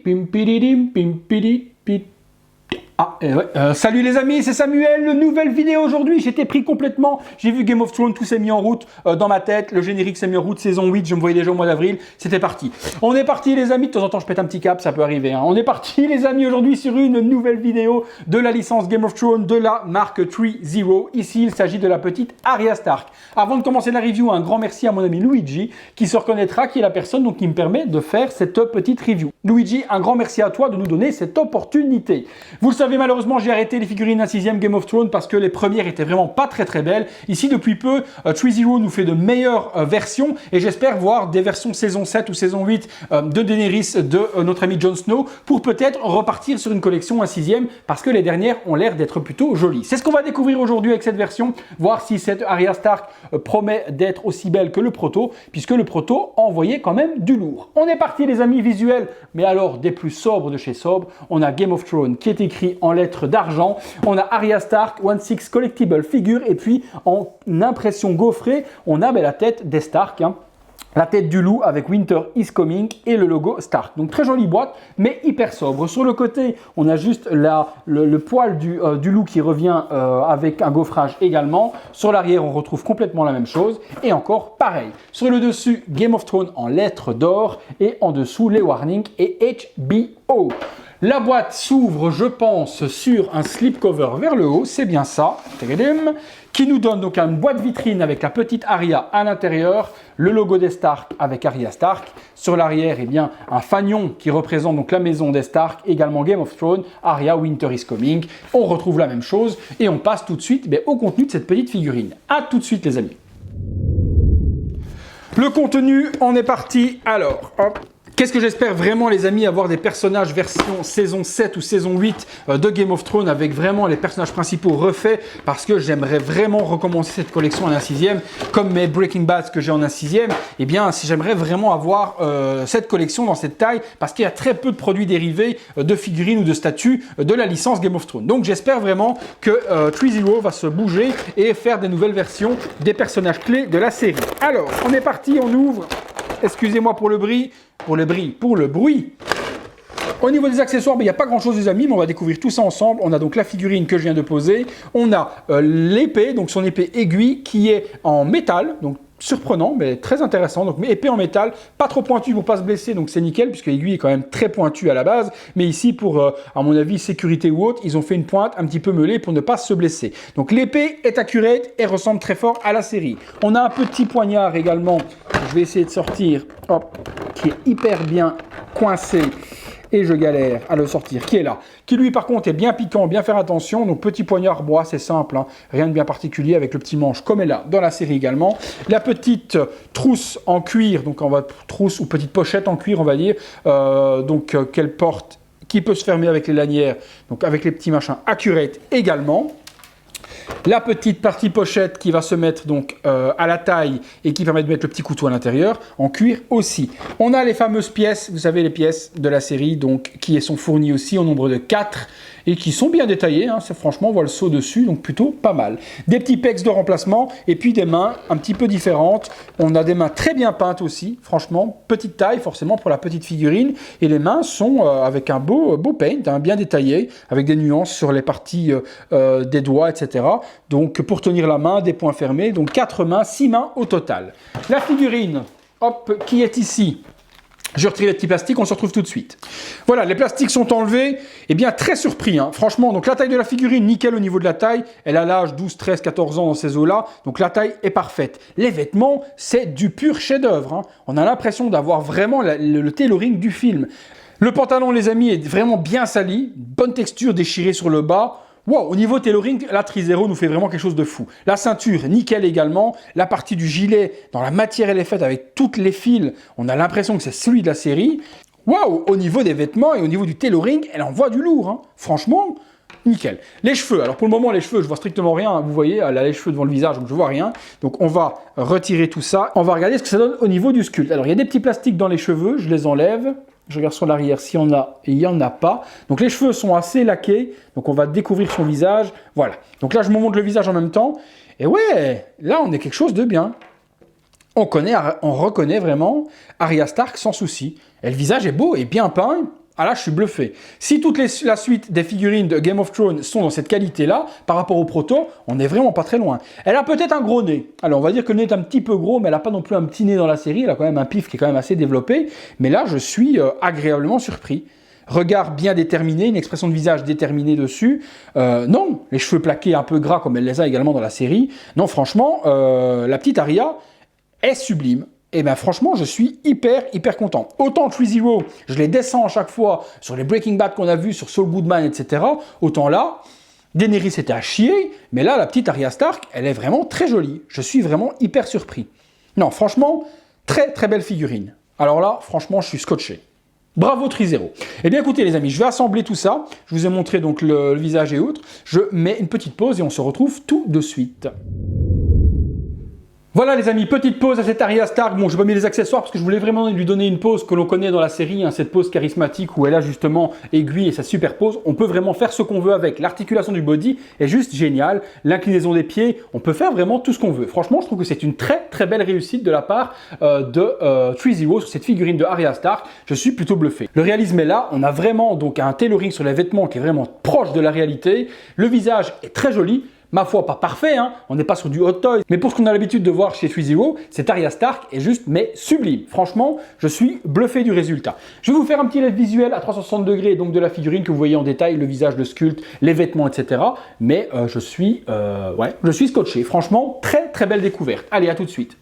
Pim, pidi, pit. Ah, ouais. Salut les amis, c'est Samuel, nouvelle vidéo aujourd'hui, j'étais pris complètement, j'ai vu Game of Thrones, tout s'est mis en route dans ma tête, le générique s'est mis en route, saison 8, je me voyais déjà au mois d'avril, c'était parti. On est parti les amis, de temps en temps je pète un petit cap, ça peut arriver, hein. On est parti les amis aujourd'hui sur une nouvelle vidéo de la licence Game of Thrones de la marque 3-0. Ici il s'agit de la petite Arya Stark. Avant de commencer la review, un grand merci à mon ami Luigi, qui se reconnaîtra, qui est la personne donc, qui me permet de faire cette petite review. Luigi, un grand merci à toi de nous donner cette opportunité. Vous le savez, malheureusement, j'ai arrêté les figurines à 6e Game of Thrones parce que les premières étaient vraiment pas très belles. Ici, depuis peu, 3-0 nous fait de meilleures versions et j'espère voir des versions saison 7 ou saison 8 de Daenerys, de notre ami Jon Snow, pour peut-être repartir sur une collection à 6e parce que les dernières ont l'air d'être plutôt jolies. C'est ce qu'on va découvrir aujourd'hui avec cette version, voir si cette Arya Stark promet d'être aussi belle que le proto, puisque le proto envoyait quand même du lourd. On est parti les amis visuels, mais alors des plus sobres de chez sobres. On a Game of Thrones qui est écrit en lettres d'argent, on a Arya Stark 1/6 Collectible Figure, et puis en impression gaufrée, on a la tête des Stark, hein. La tête du loup avec Winter is Coming et le logo Stark. Donc très jolie boîte, mais hyper sobre. Sur le côté, on a juste le poil du loup qui revient avec un gaufrage également. Sur l'arrière, on retrouve complètement la même chose. Et encore pareil. Sur le dessus, Game of Thrones en lettres d'or. Et en dessous, les warnings et HBO. La boîte s'ouvre, je pense, sur un slipcover vers le haut, c'est bien ça, qui nous donne donc une boîte vitrine avec la petite Arya à l'intérieur, le logo des Stark avec Arya Stark. Sur l'arrière, eh bien, un fanion qui représente donc la maison des Stark, également Game of Thrones, Arya Winter is Coming. On retrouve la même chose et on passe tout de suite au contenu de cette petite figurine. A tout de suite les amis. Le contenu, on est parti. Alors, hop. Qu'est-ce que j'espère vraiment les amis, avoir des personnages version saison 7 ou saison 8 de Game of Thrones avec vraiment les personnages principaux refaits, parce que j'aimerais vraiment recommencer cette collection en 1/6e comme mes Breaking Bad que j'ai en 1/6e. Eh bien si j'aimerais vraiment avoir cette collection dans cette taille, parce qu'il y a très peu de produits dérivés de figurines ou de statues de la licence Game of Thrones. Donc j'espère vraiment que 3-0 va se bouger et faire des nouvelles versions des personnages clés de la série. Alors on est parti, on ouvre. Excusez-moi pour le bruit. Pour le bruit. Au niveau des accessoires, il n'y a pas grand chose les amis, mais on va découvrir tout ça ensemble. On a donc la figurine que je viens de poser. On a l'épée, donc son épée aiguille qui est en métal, donc surprenant, mais très intéressant. Donc épée en métal, pas trop pointu pour pas se blesser, donc c'est nickel, puisque l'aiguille est quand même très pointue à la base. Mais ici, pour, à mon avis, sécurité ou autre, ils ont fait une pointe un petit peu meulée pour ne pas se blesser. Donc l'épée est accurate et ressemble très fort à la série. On a un petit poignard également, je vais essayer de sortir, hop, qui est hyper bien coincé. Et je galère à le sortir, qui est là. Qui lui par contre est bien piquant, bien faire attention. Donc petit poignard bois, c'est simple, hein. Rien de bien particulier avec le petit manche comme est là dans la série également. La petite trousse en cuir, donc trousse ou petite pochette en cuir on va dire, qu'elle porte, qui peut se fermer avec les lanières, donc avec les petits machins accurate également. La petite partie pochette qui va se mettre donc à la taille et qui permet de mettre le petit couteau à l'intérieur, en cuir aussi. On a les fameuses pièces, vous savez les pièces de la série donc qui sont fournies aussi au nombre de 4 et qui sont bien détaillées, hein, franchement on voit le seau dessus, donc plutôt pas mal. Des petits pecs de remplacement et puis des mains un petit peu différentes. On a des mains très bien peintes aussi, franchement, petite taille forcément pour la petite figurine, et les mains sont avec un beau paint, hein, bien détaillé, avec des nuances sur les parties des doigts, etc. Donc pour tenir la main, des poings fermés, donc 4 mains, 6 mains au total. La figurine, hop, qui est ici. Je retire les petits plastiques, on se retrouve tout de suite. Voilà, les plastiques sont enlevés. Eh bien, très surpris, hein. Franchement, donc la taille de la figurine, nickel au niveau de la taille. Elle a l'âge 12, 13, 14 ans dans ces eaux-là. Donc la taille est parfaite. Les vêtements, c'est du pur chef-d'œuvre, hein. On a l'impression d'avoir vraiment le tailoring du film. Le pantalon, les amis, est vraiment bien sali. Bonne texture déchirée sur le bas. Wow, au niveau tailoring, la 3-0 nous fait vraiment quelque chose de fou. La ceinture, nickel également. La partie du gilet, dans la matière, elle est faite avec toutes les fils. On a l'impression que c'est celui de la série. Waouh, au niveau des vêtements et au niveau du tailoring, elle envoie du lourd, hein. Franchement, nickel. Les cheveux, alors pour le moment, les cheveux, je vois strictement rien. Hein. Vous voyez, elle a les cheveux devant le visage, donc je vois rien. Donc on va retirer tout ça. On va regarder ce que ça donne au niveau du sculpte. Alors il y a des petits plastiques dans les cheveux, je les enlève. Je regarde sur l'arrière s'il y en a, et il n'y en a pas. Donc les cheveux sont assez laqués, donc on va découvrir son visage. Voilà, donc là je me montre le visage en même temps. Et ouais, là on est quelque chose de bien. On reconnaît vraiment Arya Stark sans souci. Et le visage est beau et bien peint. Ah là, je suis bluffé. Si toute la suite des figurines de Game of Thrones sont dans cette qualité-là, par rapport au proto, on n'est vraiment pas très loin. Elle a peut-être un gros nez. Alors, on va dire que le nez est un petit peu gros, mais elle n'a pas non plus un petit nez dans la série. Elle a quand même un pif qui est quand même assez développé. Mais là, je suis agréablement surpris. Regard bien déterminé, une expression de visage déterminée dessus. Non, les cheveux plaqués un peu gras comme elle les a également dans la série. Non, franchement, la petite Arya est sublime. Et bien franchement, je suis hyper content. Autant 3-0, je les descends à chaque fois sur les Breaking Bad qu'on a vus, sur Saul Goodman, etc. Autant là, Daenerys était à chier, mais là, la petite Arya Stark, elle est vraiment très jolie. Je suis vraiment hyper surpris. Non, franchement, très belle figurine. Alors là, franchement, je suis scotché. Bravo 3-0. Eh bien écoutez les amis, je vais assembler tout ça. Je vous ai montré donc le visage et autres. Je mets une petite pause et on se retrouve tout de suite. Voilà les amis, petite pause à cette Arya Stark. Bon, je n'ai pas mis les accessoires parce que je voulais vraiment lui donner une pose que l'on connaît dans la série, hein, cette pose charismatique où elle a justement aiguille et sa super pose. On peut vraiment faire ce qu'on veut avec. L'articulation du body est juste géniale. L'inclinaison des pieds, on peut faire vraiment tout ce qu'on veut. Franchement, je trouve que c'est une très belle réussite de la part de 3-0 sur cette figurine de Arya Stark. Je suis plutôt bluffé. Le réalisme est là. On a vraiment donc un tailoring sur les vêtements qui est vraiment proche de la réalité. Le visage est très joli. Ma foi, pas parfait, hein, on n'est pas sur du hot toy, mais pour ce qu'on a l'habitude de voir chez 3-0, cette Arya Stark est juste, mais sublime. Franchement, je suis bluffé du résultat. Je vais vous faire un petit live visuel à 360 degrés, donc de la figurine que vous voyez en détail, le visage, le sculpte, les vêtements, etc. Mais je suis scotché. Franchement, très belle découverte. Allez, à tout de suite.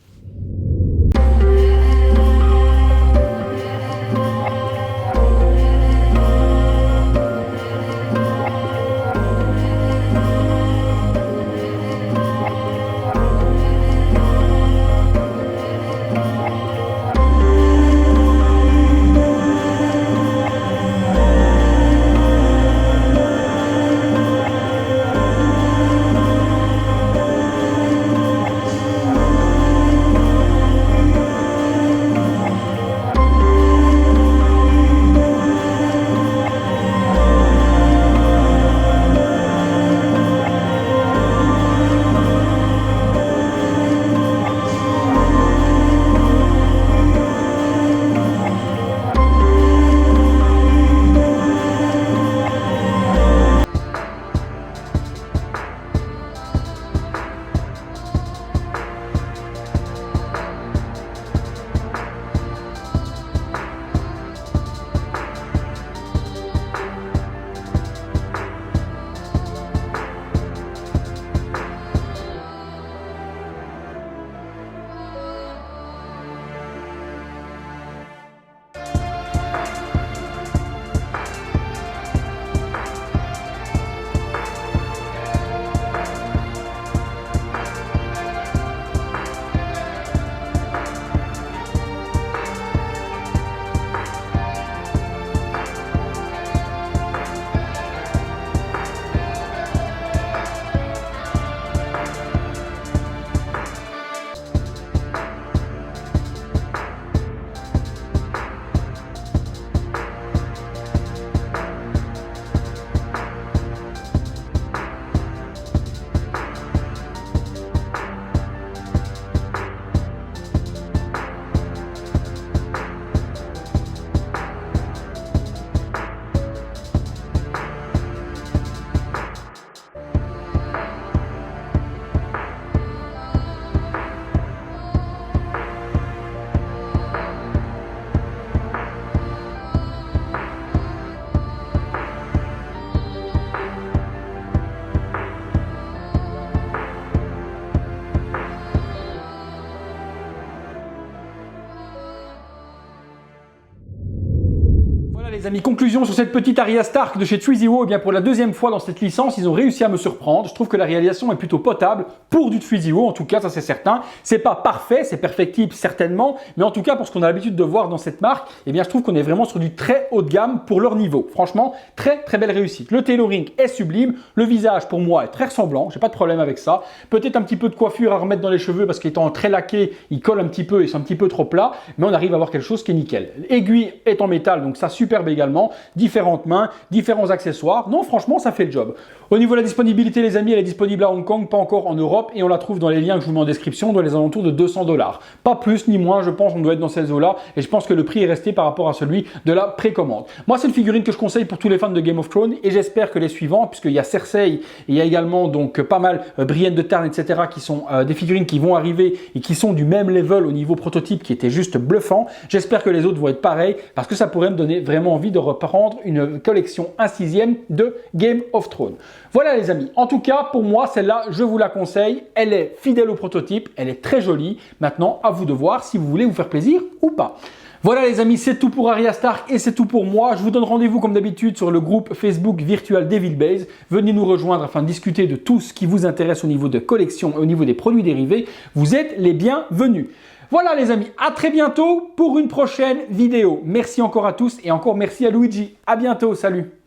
Les amis, conclusion sur cette petite Arya Stark de chez 3-0, eh bien pour la deuxième fois dans cette licence, ils ont réussi à me surprendre. Je trouve que la réalisation est plutôt potable pour du 3-0, en tout cas, ça c'est certain. C'est pas parfait, c'est perfectible certainement, mais en tout cas pour ce qu'on a l'habitude de voir dans cette marque, eh bien je trouve qu'on est vraiment sur du très haut de gamme pour leur niveau. Franchement, très belle réussite. Le tailoring est sublime, le visage pour moi est très ressemblant, j'ai pas de problème avec ça. Peut-être un petit peu de coiffure à remettre dans les cheveux parce qu'étant très laqué, il colle un petit peu et c'est un petit peu trop plat, mais on arrive à avoir quelque chose qui est nickel. L'aiguille est en métal, donc ça super bien également, différentes mains, différents accessoires. Non, franchement, ça fait le job. Au niveau de la disponibilité, les amis, elle est disponible à Hong Kong, pas encore en Europe, et on la trouve dans les liens que je vous mets en description, dans les alentours de 200 $. Pas plus ni moins, je pense qu'on doit être dans ces eaux-là, et je pense que le prix est resté par rapport à celui de la précommande. Moi, c'est une figurine que je conseille pour tous les fans de Game of Thrones, et j'espère que les suivants, puisqu'il y a Cersei, et il y a également donc pas mal Brienne de Tarn, etc., qui sont des figurines qui vont arriver et qui sont du même level au niveau prototype, qui était juste bluffant. J'espère que les autres vont être pareils, parce que ça pourrait me donner vraiment envie de reprendre une collection 1/6 de Game of Thrones. Voilà les amis, en tout cas pour moi celle-là je vous la conseille, elle est fidèle au prototype, elle est très jolie. Maintenant à vous de voir si vous voulez vous faire plaisir ou pas. Voilà les amis, c'est tout pour Arya Stark et c'est tout pour moi. Je vous donne rendez-vous comme d'habitude sur le groupe Facebook Virtual Devil Base. Venez nous rejoindre afin de discuter de tout ce qui vous intéresse au niveau de collection et au niveau des produits dérivés. Vous êtes les bienvenus. Voilà les amis, à très bientôt pour une prochaine vidéo. Merci encore à tous et encore merci à Luigi. À bientôt, salut.